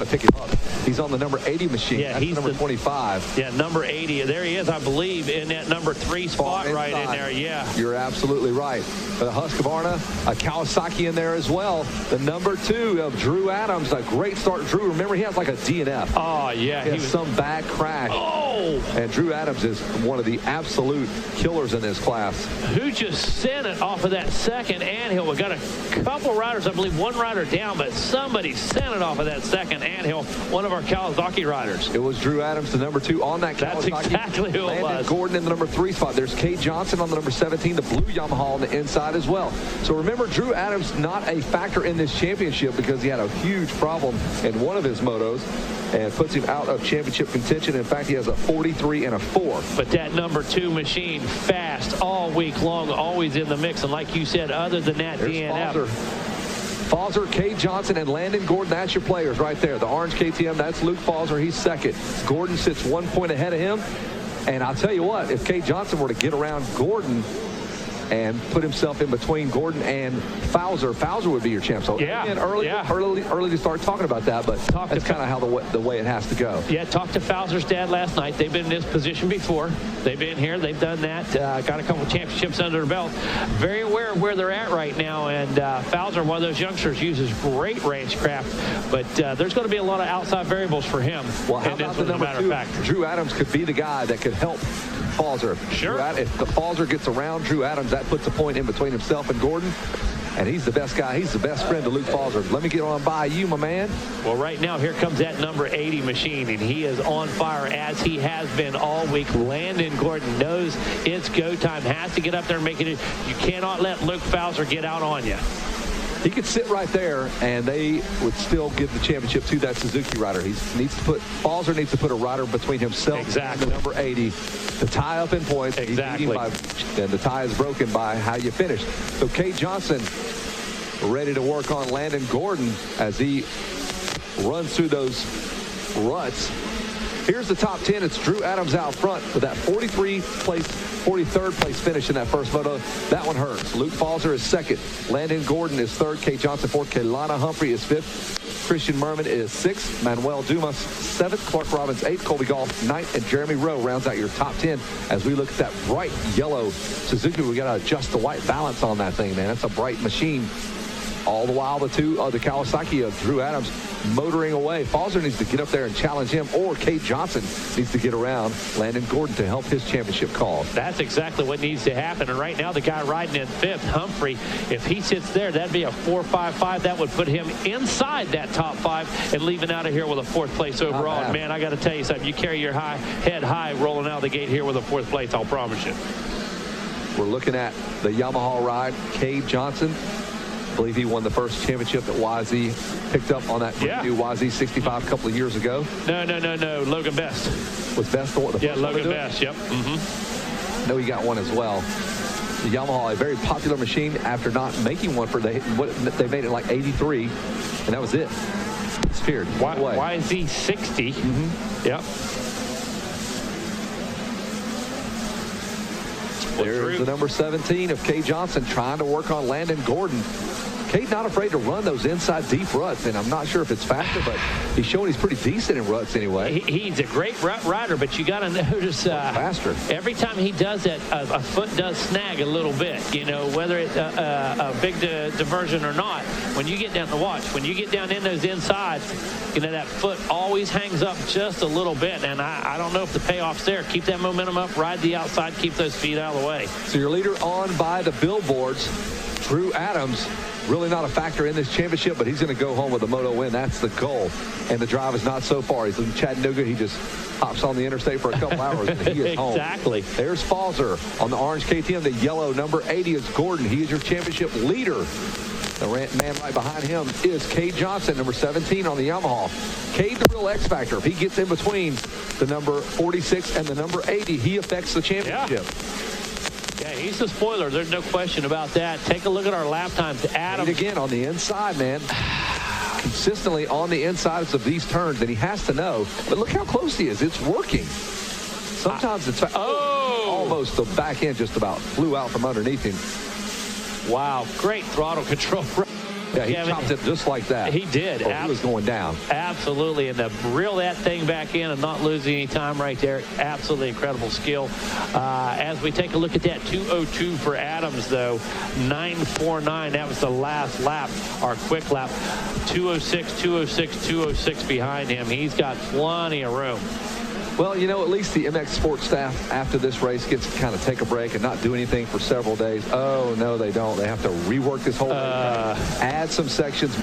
to pick him up. He's on the number 80 machine. Yeah, that's he's number 25. Yeah, number 80. There he is, I believe, in that number 3 spot right in there. Yeah. You're absolutely right. The Husqvarna, a Kawasaki in there as well. The number 2 of Drew Adams, a great start. Drew, remember, he has like a DNF. Oh, yeah. He has some bad crash. Oh! And Drew Adams is one of the absolute killers in this class. Who just sent it off of that second anthill? We got a couple riders, I believe one rider down, but somebody sent it off of that second anthill, one of our Kawasaki riders. It was Drew Adams, the number 2 on that Kawasaki. That's exactly who it Landon was. Gordon in the number 3 spot. There's Kate Johnson on the number 17, the blue Yamaha on the inside as well. So remember, Drew Adams not a factor in this championship because he had a huge problem in one of his motos and puts him out of championship contention. In fact, he has a 43 and a 4. But that number 2 machine, fast all week long, always in the mix. And like you said, other than that, there's DNF. Falzer, Kate Johnson, and Landon Gordon, that's your players right there. The orange KTM, that's Luke Falzer. He's second. Gordon sits 1 point ahead of him. And I'll tell you what, if Kate Johnson were to get around Gordon and put himself in between Gordon and Falzer would be your champ. So yeah, again, early to start talking about that, but that's kind of how the way it has to go. Yeah, talked to Falzer's dad last night. They've been in this position before. They've been here. They've done that. Got a couple championships under their belt. Very aware of where they're at right now. And Falzer, one of those youngsters, uses great rangecraft. But there's going to be a lot of outside variables for him. Well, how about the number 2? Drew Adams could be the guy that could help Falzer. Sure. If the Falzer gets around Drew Adams, that puts a point in between himself and Gordon. And he's the best guy. He's the best friend to Luke Falzer. Let me get on by you, my man. Well, right now, here comes that number 80 machine, and he is on fire as he has been all week. Landon Gordon knows it's go time, has to get up there and make it. You cannot let Luke Falzer get out on you. He could sit right there, and they would still give the championship to that Suzuki rider. Falzer needs to put a rider between himself and the number 80 to tie up in points. Exactly. And the tie is broken by how you finish. So Kate Johnson ready to work on Landon Gordon as he runs through those ruts. Here's the top 10. It's Drew Adams out front with that 43rd place finish in that first moto. That one hurts. Luke Falzer is second. Landon Gordon is third. Kate Johnson fourth. Kaylana Humphrey is fifth. Christian Merman is sixth. Manuel Dumas seventh. Clark Robbins eighth. Colby Goff ninth. And Jeremy Rowe rounds out your top 10 as we look at that bright yellow Suzuki. We got to adjust the white balance on that thing, man. That's a bright machine. All the while, the Kawasaki of Drew Adams motoring away. Falzer needs to get up there and challenge him, or Kate Johnson needs to get around Landon Gordon to help his championship cause. That's exactly what needs to happen. And right now, the guy riding in fifth, Humphrey, if he sits there, that'd be a 4.55. That would put him inside that top 5 and leaving out of here with a 4th place overall. And man, I got to tell you something. You carry your head high rolling out of the gate here with a 4th place, I'll promise you. We're looking at the Yamaha ride. Kate Johnson, I believe he won the first championship that YZ picked up on that new YZ 65 a couple of years ago. No. Logan Best. Was Best the one? Yeah, Logan Best, yep. I know he got one as well. The Yamaha, a very popular machine after not making one they made it like 83, and that was it. Disappeared. YZ 60. Yep. There's the number 17 of Kate Johnson trying to work on Landon Gordon. Kate not afraid to run those inside deep ruts, and I'm not sure if it's faster, but he's showing he's pretty decent in ruts anyway. He's a great rut rider, but you got to notice faster. Every time he does that, a foot does snag a little bit, whether it's a big diversion or not. When you get down to watch, when you get down in those insides, that foot always hangs up just a little bit, and I don't know if the payoff's there. Keep that momentum up, ride the outside, keep those feet out of the way. So your leader on by the billboards, Drew Adams, really not a factor in this championship, but he's going to go home with a moto win. That's the goal. And the drive is not so far. He's in Chattanooga. He just hops on the interstate for a couple hours, and he is home. Exactly. There's Falzer on the orange KTM. The yellow number 80 is Gordon. He is your championship leader. The man right behind him is Kate Johnson, number 17 on the Yamaha. Cade, the real X factor. If he gets in between the number 46 and the number 80, he affects the championship. Yeah, he's the spoiler. There's no question about that. Take a look at our lap times. Adam. Again, on the inside, man. Consistently on the insides of these turns, and he has to know. But look how close he is. It's working. Sometimes it's almost the back end just about flew out from underneath him. Wow, great throttle control. Yeah, he chopped it just like that. He did. He was going down. Absolutely. And to reel that thing back in and not losing any time right there, absolutely incredible skill. As we take a look at that 2:02 for Adams, though, 9:49. That was the last lap, our quick lap. 2:06, 2:06, 2:06 behind him. He's got plenty of room. Well, you know, at least the MX Sports staff after this race gets to kind of take a break and not do anything for several days. Oh, no, they don't. They have to rework this whole thing, add some sections,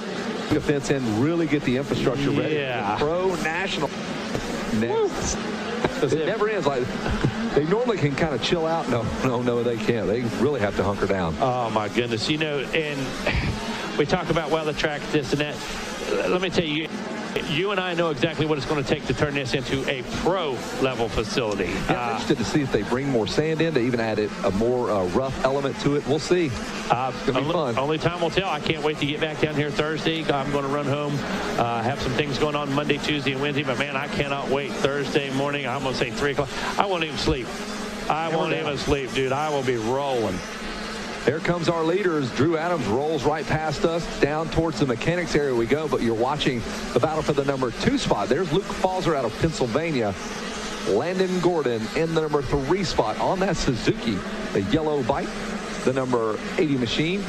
defense in, really get the infrastructure ready. Yeah. Pro National next. It never ends. Like, they normally can kind of chill out. No, they can't. They really have to hunker down. Oh, my goodness. You know, and we talk about, well, the track, this and that. Let me tell you, you and I know exactly what it's going to take to turn this into a pro-level facility. Yeah, I'm interested to see if they bring more sand in to even add a more rough element to it. We'll see. It's going to be fun. Only time will tell. I can't wait to get back down here Thursday. I'm going to run home, have some things going on Monday, Tuesday, and Wednesday. But, man, I cannot wait. Thursday morning, I'm going to say 3 o'clock. I won't even sleep. I won't even sleep, dude. I will be rolling. Here comes our leaders. Drew Adams rolls right past us. Down towards the mechanics area we go, but you're watching the battle for the number 2 spot. There's Luke Falzer out of Pennsylvania. Landon Gordon in the number 3 spot on that Suzuki, the yellow bike, the number 80 machine.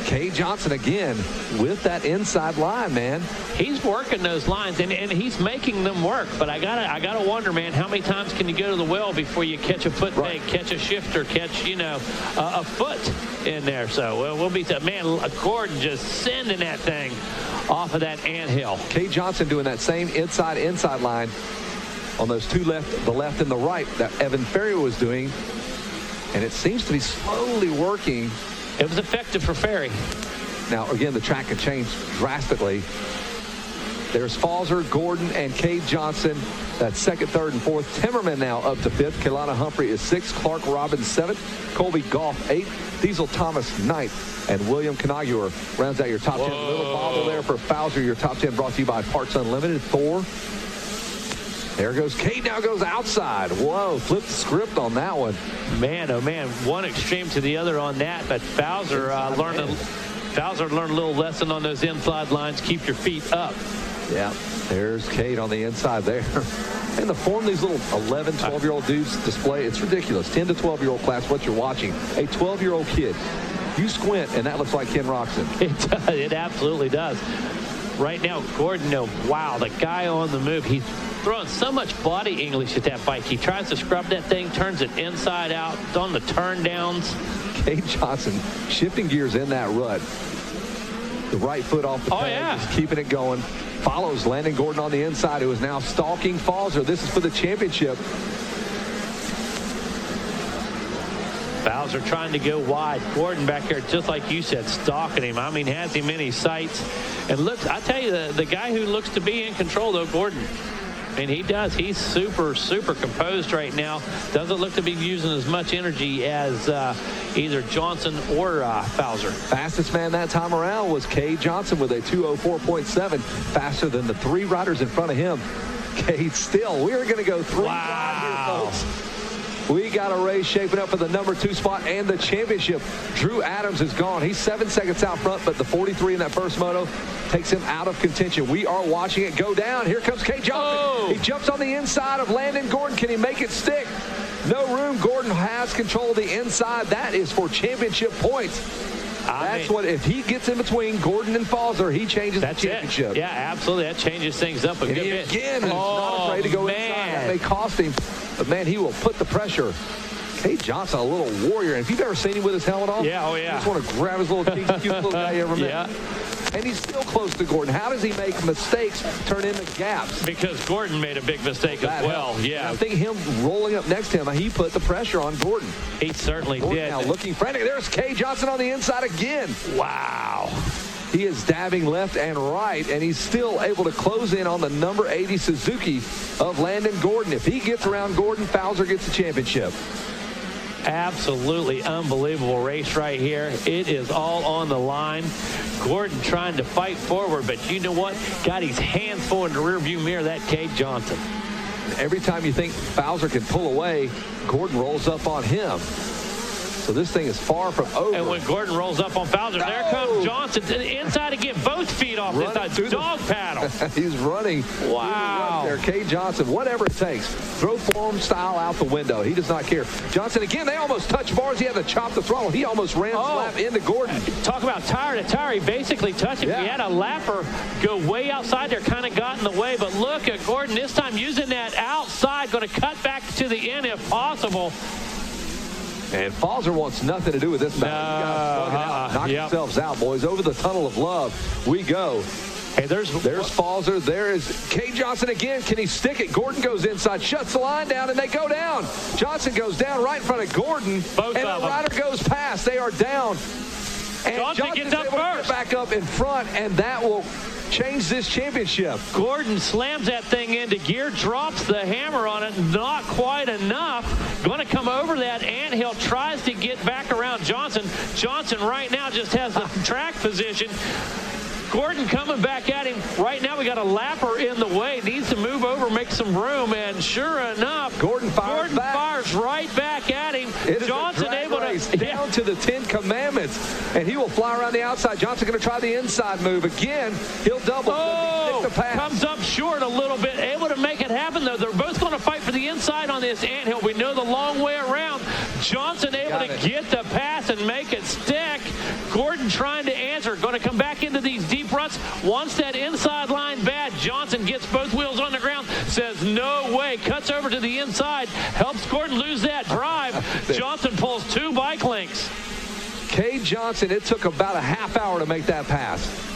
Kay Johnson again with that inside line, man. He's working those lines, and he's making them work. But I gotta wonder, man, how many times can you go to the well before you catch a foot brake, catch a shifter, catch, you know, a foot in there? So we'll be, man, Gordon just sending that thing off of that anthill. Kay Johnson doing that same inside line on those two left, the left and the right that Evan Ferry was doing. And it seems to be slowly working. It was effective for Ferry. Now, again, the track can change drastically. There's Falzer, Gordon, and Kay Johnson. That's second, third, and fourth. Timmerman now up to fifth. Kelana Humphrey is sixth. Clark Robbins seventh. Colby Goff eighth. Diesel Thomas ninth. And William Canagure rounds out your top 10. A little bobble there for Falzer. Your top 10 brought to you by Parts Unlimited. Thor. There goes Kate, now goes outside. Whoa, flipped the script on that one. Man, oh man, one extreme to the other on that, but Falzer learned a little lesson on those inside lines. Keep your feet up. Yeah, there's Kate on the inside there. And the form these little 11, 12-year-old dudes display, it's ridiculous. 10 to 12-year-old class, what you're watching. A 12-year-old kid. You squint, and that looks like Ken Roxon. It does. It absolutely does. Right now, Gordon, wow, the guy on the move. He's throwing so much body English at that bike. He tries to scrub that thing, turns it inside out, on the turn downs. Kay Johnson shifting gears in that rut. The right foot off the peg, just keeping it going. Follows Landon Gordon on the inside, who is now stalking Falzer. This is for the championship. Falzer trying to go wide. Gordon back there, just like you said, stalking him. I mean, has him in his sights. And look, I tell you, the guy who looks to be in control, though, Gordon. And he does. He's super, super composed right now. Doesn't look to be using as much energy as either Johnson or Falzer. Fastest man that time around was Kay Johnson with a 2:04.7, faster than the 3 riders in front of him. Kay still. We're going to go 3 wide here, folks. We got a race shaping up for the number 2 spot and the championship. Drew Adams is gone. He's 7 seconds out front, but the 43 in that first moto takes him out of contention. We are watching it go down. Here comes Kay Johnson. He jumps on the inside of Landon Gordon. Can he make it stick? No room. Gordon has control of the inside. That is for championship points. That's what, if he gets in between Gordon and Falzer, he changes the championship. Yeah, absolutely. That changes things up a good bit. Again, he's not afraid to go inside. That may cost him, but man, he will put the pressure. Kay Johnson, a little warrior. And if you've ever seen him with his helmet on, you just want to grab his little cute little guy you ever met. Yeah. And he's still close to Gordon. How does he make mistakes turn into gaps? Because Gordon made a big mistake as well. Yeah. And I think him rolling up next to him, he put the pressure on Gordon. He certainly did. Now looking frantic. There's Kay Johnson on the inside again. Wow. He is dabbing left and right, and he's still able to close in on the number 80 Suzuki of Landon Gordon. If he gets around Gordon, Falzer gets the championship. Absolutely unbelievable race right here. It is all on the line. Gordon trying to fight forward, but you know what? Got his hands full in the rearview mirror, that Kay Johnson. Every time you think Falzer can pull away, Gordon rolls up on him. So this thing is far from over. And when Gordon rolls up on Fowler, there comes Johnson to the inside to get both feet off this side. Dog paddle. He's running. Wow. There, Kay Johnson, whatever it takes. Throw form style out the window. He does not care. Johnson, again, they almost touched bars. He had to chop the throttle. He almost ran slap into Gordon. Talk about tire to tire. He basically touched him. Yeah. He had a lapper go way outside there, kind of got in the way. But look at Gordon this time using that outside, going to cut back to the end if possible. And Falzer wants nothing to do with this battle. You guys plug it out. Knock yourselves out, boys. Over the tunnel of love we go. Hey, there's Falzer. There is Kay Johnson again. Can he stick it? Gordon goes inside, shuts the line down, and they go down. Johnson goes down right in front of Gordon. Both and of the rider goes past. They are down. And Johnson gets up able to first. get back up in front, and that will change this championship. Gordon slams that thing into gear, drops the hammer on it, not quite enough. Going to come over that anthill, tries to get back around Johnson. Johnson right now just has the track position. Gordon coming back at him. Right now we got a lapper in the way. Needs to move over, make some room, and sure enough, Gordon fires right back at him. It is Johnson able to down to the 10 commandments, and he will fly around the outside. Johnson going to try the inside move again. He'll double. Oh, comes up short a little bit. Able to make it happen though. They're both going to fight for the inside on this anthill. We know the long way around. Johnson able to get the pass and make it stick. Gordon trying to answer. Going to come back into these deep ruts. Wants that inside line bad. Johnson gets both wheels on the ground. Says no way. Cuts over to the inside. Helps Gordon lose that drive. Johnson pulls 2 bike links. Kay Johnson, it took about a half hour to make that pass.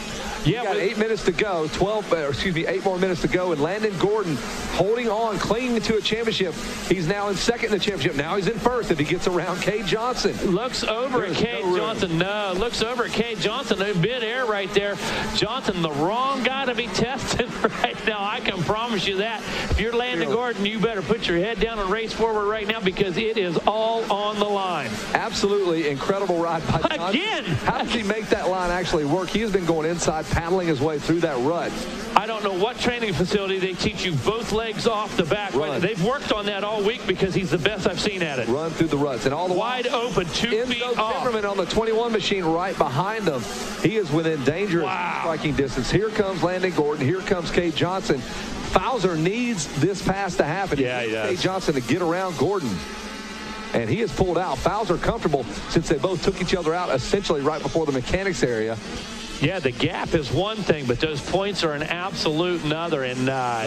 Yeah, got 8 minutes to go, 8 more minutes to go, and Landon Gordon holding on, clinging to a championship. He's now in second in the championship. Now he's in first if he gets around Kay Johnson. Looks over at Kay Johnson. No, looks over at Kay Johnson. A bit air right there. Johnson, the wrong guy to be testing right now. I can promise you that. If you're Landon Gordon, you better put your head down and race forward right now because it is all on the line. Absolutely incredible ride by Johnson. Again. How does he make that line actually work? He has been going inside, paddling his way through that rut. I don't know what training facility they teach you both legs off the back. Run. They've worked on that all week because he's the best I've seen at it. Run through the ruts. And all the wide open, 2 feet off. Zimmerman on the 21 machine right behind them. He is within dangerous striking distance. Here comes Landon Gordon. Here comes Kay Johnson. Fowler needs this pass to happen. Yeah, he does. Kay Johnson to get around Gordon. And he has pulled out. Fowler comfortable since they both took each other out essentially right before the mechanics area. Yeah, the gap is one thing, but those points are an absolute another. And,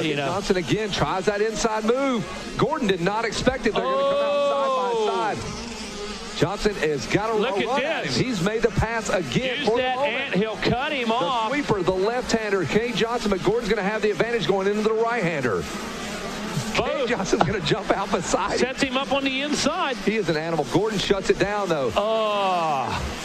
you know. Johnson again tries that inside move. Gordon did not expect it. They're going to come out side by side. Johnson has got to look run at him. this. He's made the pass again. Use that anthill, cut him off. The sweeper, the left-hander, Kay Johnson, but Gordon's going to have the advantage going into the right-hander. Kay Johnson's going to jump out beside him. Sets him up on the inside. He is an animal. Gordon shuts it down, though. Oh.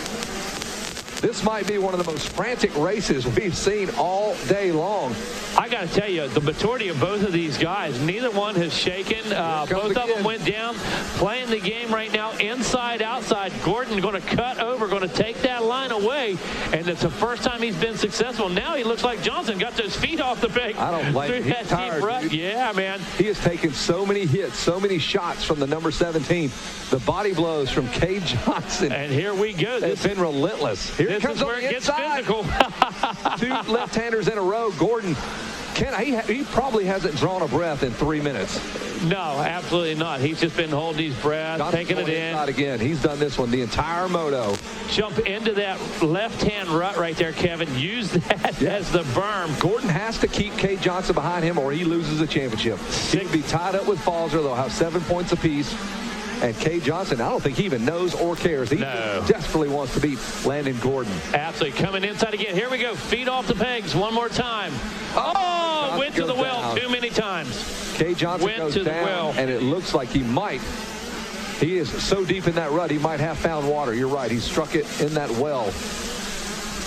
This might be one of the most frantic races we've seen all day long. I got to tell you, the maturity of both of these guys, neither one has shaken. Both of them went down, playing the game right now, inside, outside. Gordon going to cut over, going to take that line away, and it's the first time he's been successful. Now he looks like Johnson got those feet off the peg. I don't blame him. He's tired, dude. Yeah, man. He has taken so many hits, so many shots from the number 17. The body blows from Kay Johnson. And here we go. It's been relentless. Here this comes is where it gets physical. 2 left-handers in a row. Gordon, he probably hasn't drawn a breath in 3 minutes. No, absolutely not. He's just been holding his breath, taking it in. Again. He's done this one the entire moto. Jump into that left-hand rut right there, Kevin. Use that as the berm. Gordon has to keep Kay Johnson behind him or he loses the championship. He'll be tied up with Falzer. They'll have 7 points apiece. And Kay Johnson, I don't think he even knows or cares. He desperately wants to beat Landon Gordon. Absolutely. Coming inside again. Here we go. Feet off the pegs one more time. Oh, went to the well too many times. Kay Johnson goes down, and it looks like he might. He is so deep in that rut, he might have found water. You're right. He struck it in that well.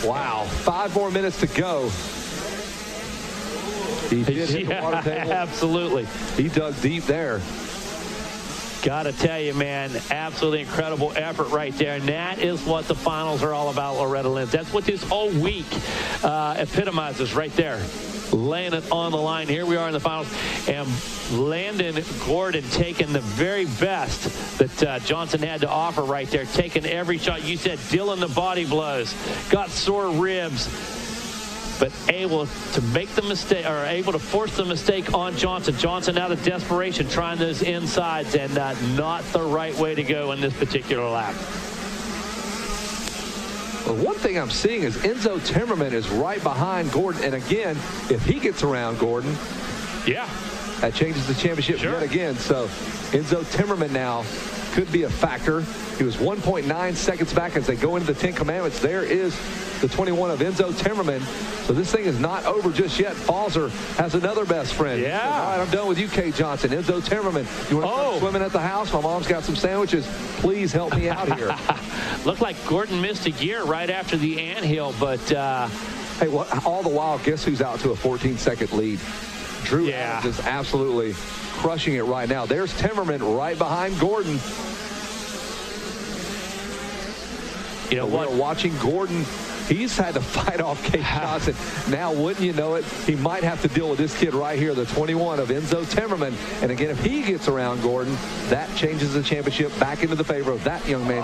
Wow. 5 more minutes to go. He did hit the water table. Absolutely. He dug deep there. Got to tell you, man, absolutely incredible effort right there. And that is what the finals are all about, Loretta Lynn. That's what this whole week epitomizes right there. laying it on the line. Here we are in the finals, and Landon Gordon taking the very best that Johnson had to offer right there, taking every shot. You said dealing the body blows, got sore ribs, but able to make the mistake, or able to force the mistake on Johnson. Johnson out of desperation trying those insides, and not the right way to go in this particular lap. Well, one thing I'm seeing is Enzo Timmerman is right behind Gordon, and again, if he gets around Gordon, yeah, that changes the championship yet again. So Enzo Timmerman now could be a factor. He was 1.9 seconds back as they go into the 10 Commandments. There is the 21 of Enzo Timmerman. So this thing is not over just yet. Falzer has another best friend. Yeah. Says, all right, I'm done with you, Kate Johnson. Enzo Timmerman, you want to start swimming at the house? My mom's got some sandwiches. Please help me out here. Looked like Gordon missed a gear right after the anthill, but hey, all the while, guess who's out to a 14-second lead? Drew Adams is absolutely crushing it right now. There's Timmerman right behind Gordon. You know what? We're watching Gordon. He's had to fight off Kate Johnson. Now, wouldn't you know it, he might have to deal with this kid right here, the 21 of Enzo Timmerman. And again, if he gets around Gordon, that changes the championship back into the favor of that young man.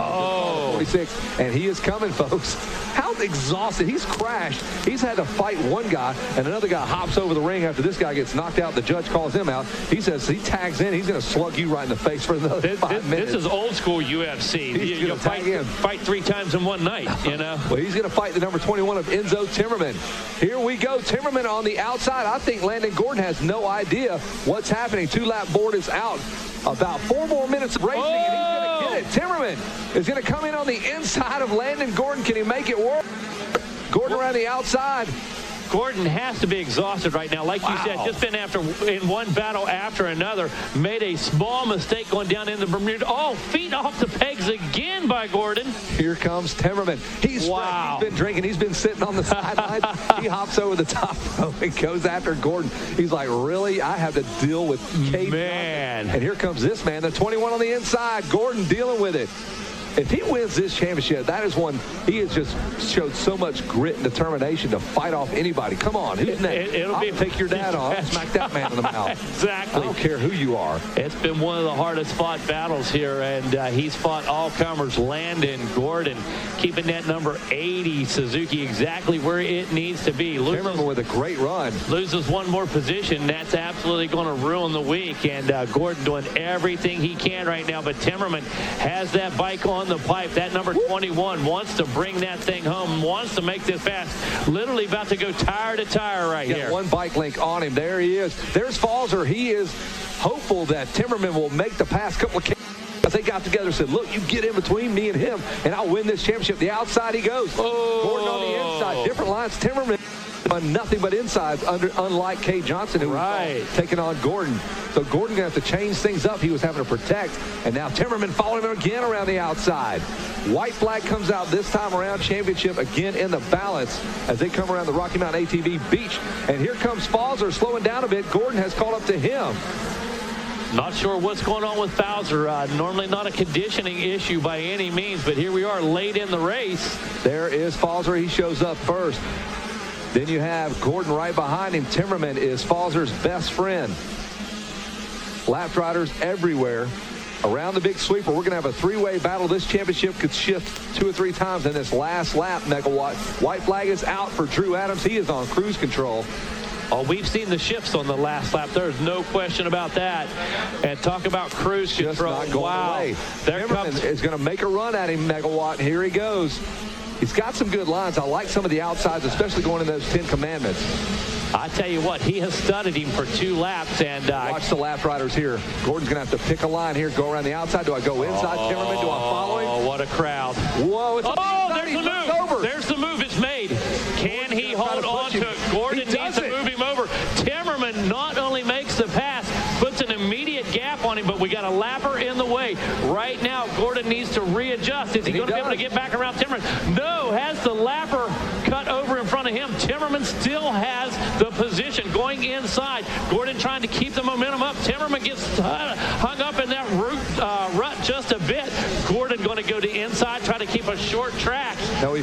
46, and he is coming, folks. How exhausted. He's crashed. He's had to fight one guy, and another guy hops over the ring after this guy gets knocked out. The judge calls him out. He says he tags in. He's going to slug you right in the face for another 5 minutes. This is old school UFC. You fight 3 times in one night, you know. Well, he's going to fight the number 21 of Enzo Timmerman. Here we go. Timmerman on the outside. I think Landon Gordon has no idea what's happening. 2-lap board is out. About 4 more minutes of racing, and he's going to get it. Timmerman is going to come in on the inside of Landon Gordon. Can he make it work? Gordon around the outside. Gordon has to be exhausted right now. Like you said, just been in one battle after another. Made a small mistake going down in the Bermuda. Oh, feet off the pegs again by Gordon. Here comes Timmerman. He's been drinking. He's been sitting on the sidelines. He hops over the top rope and goes after Gordon. He's like, really? I have to deal with Kate Johnson. And here comes this man, the 21 on the inside. Gordon dealing with it. If he wins this championship, that is one. He has just showed so much grit and determination to fight off anybody. Come on, who's next? I'll take your dad on. I'll smack that man in the mouth. Exactly. I don't care who you are. It's been one of the hardest fought battles here, and he's fought all comers. Landon Gordon keeping that number 80 Suzuki exactly where it needs to be. Timmerman with a great run. Loses one more position. That's absolutely going to ruin the week, and Gordon doing everything he can right now, but Timmerman has that bike on the pipe. That number 21 wants to bring that thing home, wants to make this fast. Literally about to go tire to tire right here. One bike link on him. There he is. There's Falzer. He is hopeful that Timmerman will make the pass. Couple of they got together and said, look, you get in between me and him, and I'll win this championship. The outside he goes. Gordon on the inside. Different lines. Timmerman on nothing but insides, unlike Kate Johnson, who was taking on Gordon. So Gordon going to have to change things up. He was having to protect, and now Timmerman following him again around the outside. White flag comes out this time around. Championship again in the balance as they come around the Rocky Mountain ATV beach. And here comes Falzer slowing down a bit. Gordon has caught up to him. Not sure what's going on with Falzer. Normally not a conditioning issue by any means, but here we are late in the race. There is Falzer. He shows up first. Then you have Gordon right behind him. Timmerman is Falzer's best friend. Lap riders everywhere around the big sweeper. We're going to have a 3-way battle. This championship could shift 2 or 3 times in this last lap, Megawatt. White flag is out for Drew Adams. He is on cruise control. Oh, we've seen the shifts on the last lap. There's no question about that. And talk about cruise control. Just not going away. Timmerman is going to make a run at him, Megawatt. Here he goes. He's got some good lines. I like some of the outsides, especially going in those 10 Commandments. I tell you what, he has studied him for 2 laps. And watch the lap riders here. Gordon's going to have to pick a line here, go around the outside. Do I go inside Timmerman? Do I follow him? Oh, what a crowd. Whoa, it's there's the move. Over. There's the move. It's made. Can he hold on to it? Gordon needs to move him over. Timmerman not only makes the pass, puts an immediate gap on him, but we got a lapper in the way. Right now, Gordon needs to readjust. Is he going to be able to get back around Timmerman? No, has the lapper cut over in front of him. Timmerman still has the position, going inside. Gordon trying to keep the momentum up. Timmerman gets hung up in that rut just a bit. Gordon going to go to inside, try to keep a short track. No, he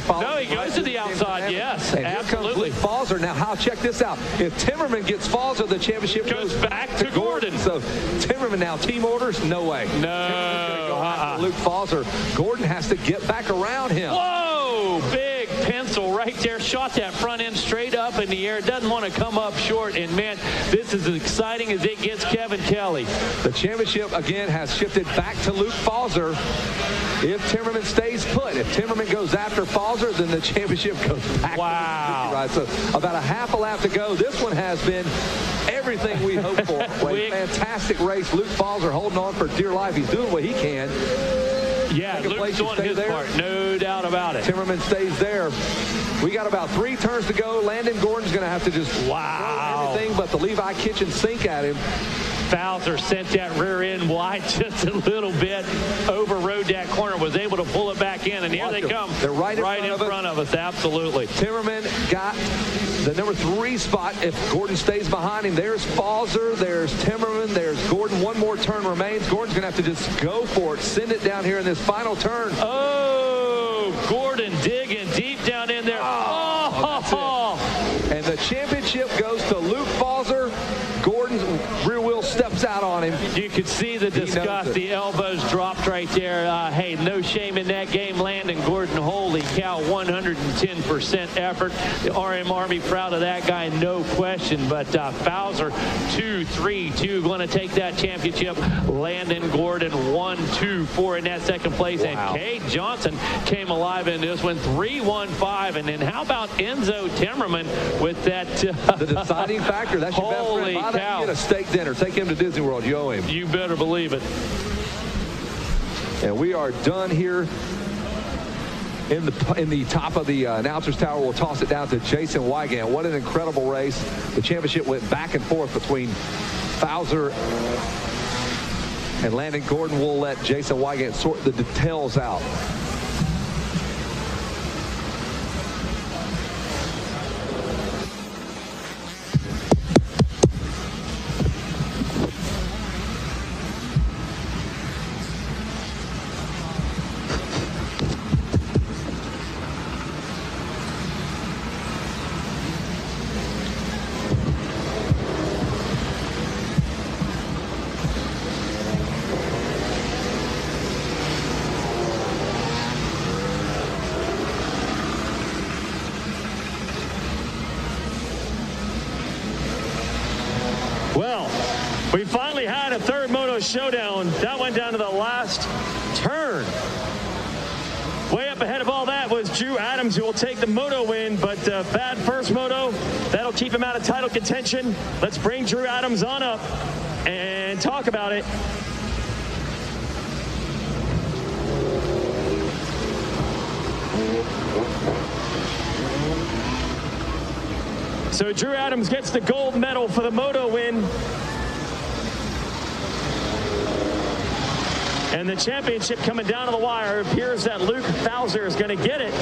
goes to the outside. Yes, and absolutely. Here comes Falzer. Now, check this out. If Timmerman gets Falzer, the championship goes back to Gordon. So Timmerman now, team orders? No way. No. Luke Falzer. Gordon has to get back around him. Whoa, big pencil right there. Shot that front end straight up in the air. Doesn't want to come up short. And, man, this is as exciting as it gets Kevin Kelly. The championship, again, has shifted back to Luke Falzer. If Timmerman stays put, if Timmerman goes after Falzer, then the championship goes back. Wow. Right, so about a half a lap to go. This one has been everything we hoped for. A fantastic race. Luke Falzer holding on for dear life. He's doing what he can. Yeah, Luke's doing his part. No doubt about it. Timmerman stays there. We got about 3 turns to go. Landon Gordon's going to have to just throw everything but the Levi kitchen sink at him. Falzer sent that rear end wide just a little bit, overrode that corner, was able to pull it back in, and here they come. They're right in front of us, absolutely. Timmerman got the number 3 spot. If Gordon stays behind him, there's Falzer, there's Timmerman, there's Gordon. One more turn remains. Gordon's going to have to just go for it, send it down here in this final turn. Oh, Gordon digging deep down in there. And the championship goes to Luke Falzer. Gordon's rear wheel steps out on him. You could see the disgust. The elbows dropped right there. Hey, no shame in that game. Landon Gordon, holy cow, 110% effort. The RM Army proud of that guy, no question. But Falzer, 2-3-2, going to take that championship. Landon Gordon, 1-2-4 in that second place. Wow. And Kate Johnson came alive in this one, 3-1-5. And then how about Enzo Timmerman with that? The deciding factor. That's your best friend. Holy cow. Get a steak dinner. Take him to Disney World. You owe him. You better believe it. And we are done here in the top of the announcer's tower. We'll toss it down to Jason Wygant. What an incredible race. The championship went back and forth between Falzer and Landon Gordon. We'll let Jason Wygant sort the details out. Well, we finally had a third Moto showdown. That went down to the last turn. Way up ahead of all that was Drew Adams, who will take the Moto win, but bad first Moto. That'll keep him out of title contention. Let's bring Drew Adams on up and talk about it. So Drew Adams gets the gold medal for the Moto win. And the championship coming down to the wire. It appears that Luke Falzer is going to get it.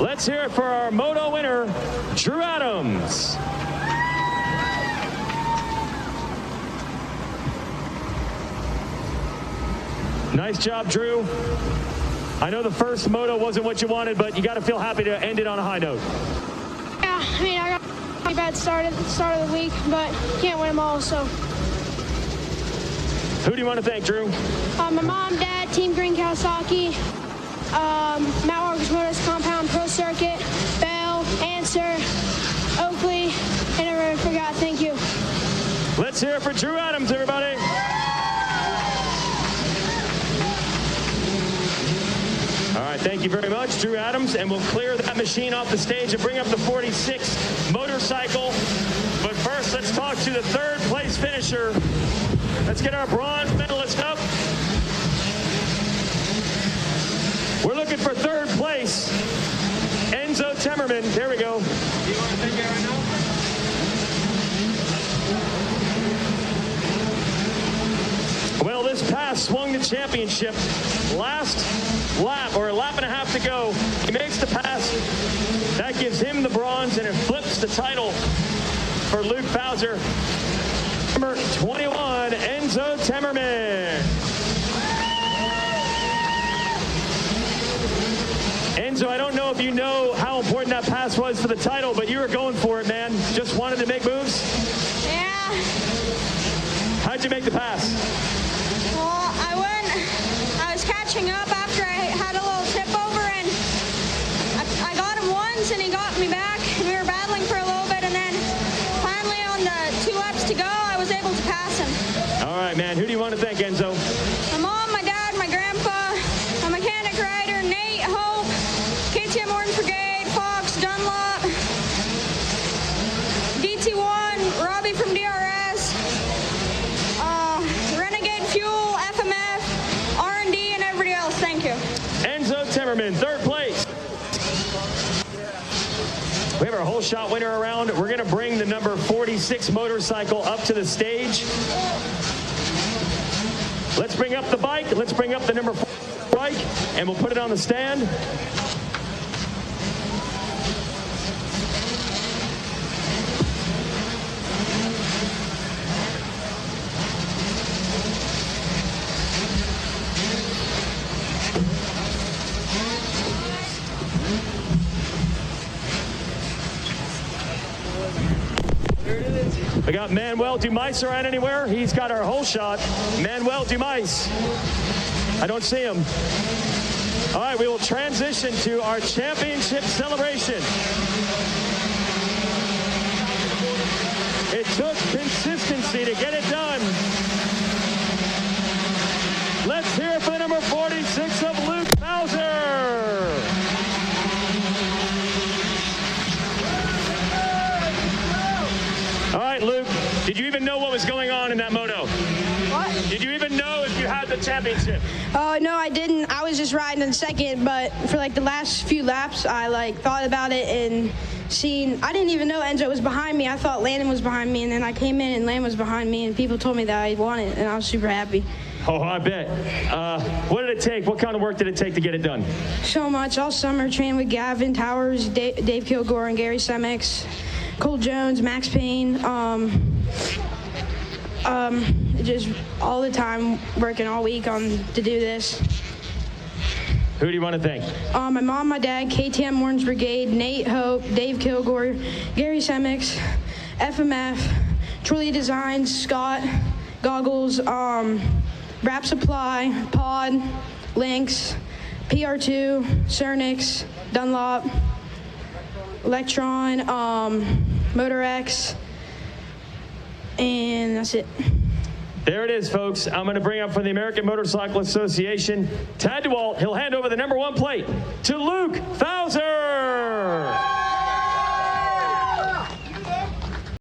Let's hear it for our Moto winner, Drew Adams. Nice job, Drew. I know the first Moto wasn't what you wanted, but you got to feel happy to end it on a high note. Yeah, I mean, I got a bad start at the start of the week, but can't win them all, so. Who do you want to thank, Drew? My mom, dad, Team Green Kawasaki, Matt Walker's Motors Compound Pro Circuit, Bell, Answer, Oakley, and everyone I forgot. Thank you. Let's hear it for Drew Adams, everybody. All right, thank you very much, Drew Adams, and we'll clear that machine off the stage and bring up the 46 motorcycle. But first, let's talk to the third place finisher. Let's get our bronze medalist up. We're looking for third place, Enzo Timmerman. There we go. You want to take it right now? Well, this first pass swung the championship. Last lap, or a lap and a half to go. He makes the pass. That gives him the bronze, and it flips the title for Luke Bowser. Number 21, Enzo Temmerman. Enzo, I don't know if you know how important that pass was for the title, but you were going for it, man. Just wanted to make moves? Yeah. How'd you make the pass? Well, I was catching up after I had a little tip over, and I got him once, and he got me back. We were battling for a little bit, and then finally on the 2 laps to go, I was able to pass him. All right, man. Who do you want to thank, Enzo? My mom, my dad, my grandpa, my mechanic rider, Nate, Hope, KTM Orange Brigade, Fox, Dunlop, DT1, Robbie from DRS, Renegade Fuel, FMF, R&D, and everybody else. Thank you. Enzo Temmerman, 3rd place. We have our whole shot winner around. We're going to bring the number 46 motorcycle up to the stage. Let's bring up the bike. Let's bring up the number 4 bike, and we'll put it on the stand. We got Manuel Dumais around anywhere. He's got our whole shot. Manuel Dumais. I don't see him. All right, we will transition to our championship celebration. It took consistency to get it done. Let's hear it for the number 46 of Luke Bowser. All right, Luke, did you even know what was going on in that moto? What? Did you even know if you had the championship? No, I didn't. I was just riding in second, but for like the last few laps, I thought about it and I didn't even know Enzo was behind me. I thought Landon was behind me, and then I came in and Landon was behind me, and people told me that I won it, and I was super happy. Oh, I bet. What did it take? What kind of work did it take to get it done? So much. All summer, trained with Gavin Towers, Dave Kilgore, and Gary Semex, Cole Jones, Max Payne. Just all the time working all week to do this. Who do you want to thank? My mom, my dad, KTM Orange Brigade, Nate Hope, Dave Kilgore, Gary Semex, FMF, Trolley Designs, Scott, Goggles, Wrap Supply, Pod, Lynx, PR2, Cernix, Dunlop, Electron, Motor X, and that's it. There it is, folks. I'm going to bring up for the American Motorcycle Association, Tad DeWalt. He'll hand over the number 1 plate to Luke Bowser.